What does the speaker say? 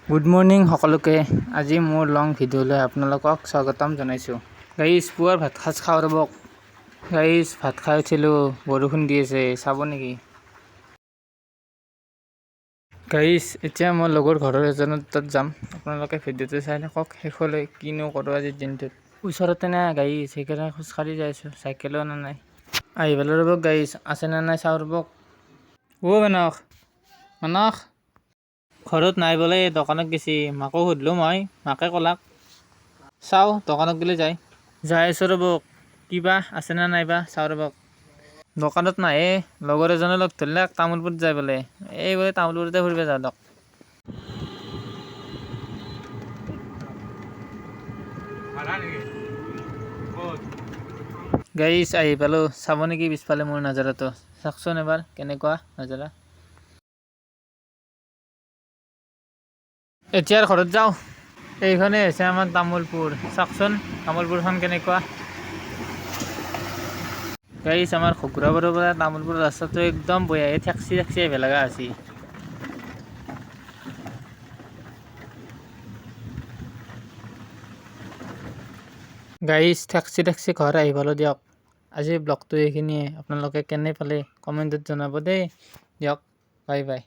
Good morning সকলোকে। আজি মোৰ লং ভিডিঅ'লৈ আপোনালোকক স্বাগতম জনাইছোঁ। গাইজ পুৱাৰ ভাত সাজ খাওঁ ৰ'ব। গাইজ ভাত খাই উঠিলোঁ, বৰষুণ দি আছে, চাব নেকি? গাইজ এতিয়া মই লগৰ ঘৰৰ এজনৰ তাত যাম। আপোনালোকে ভিডিঅ'টো চাই থাকক শেষলৈ, কিনো কৰোঁ আজিৰ দিনটোত। ওচৰতে নাই গাইজ, সেইকাৰণে খোজকাঢ়ি যাই আছোঁ, চাইকেলো অনা নাই। আহি পালোঁ ৰ'ব গাইজ, আছেনে নাই চাওঁ ৰ'ব। মানস মানস ঘৰত নাই বোলে, দোকানত গেছি। মাকো সুধিলোঁ মই, মাকে ক'লাক চাওঁ দোকানত গ'লে যাই আছোঁ ৰ'ব। কিবা আছেনে নাইবা চাওঁ ৰ'ব। দোকানত নাহে, লগৰ এজনে লগ ধৰিলাক তামোলপুৰত যায় বোলে। এই বোলে তামোলপুৰতে ফুৰিব যাওঁ দিয়ক। গাইজ আহি পালোঁ, চাব নেকি পিছফালে মোৰ নাজাৰাটো? চাওকচোন এবাৰ কেনেকুৱা নাজাৰা। এতিয়া ঘৰত যাওঁ। এইখনে হৈছে আমাৰ তামোলপুৰ, চাওকচোন তামোলপুৰখন কেনেকুৱা। গাইজ আমাৰ ঘুগুৰাবাৰৰ পৰা তামোলপুৰ ৰাস্তাটো একদম বঢ়িয়া, ঠেকচি আহিব লগা হৈছে। গাইজ ঠেকচি ঘৰ আহি পালোঁ দিয়ক। আজি ব্লগটো এইখিনিয়ে। আপোনালোকে কেনে পালে কমেণ্টত জনাব দেই। দিয়ক, বাই বাই।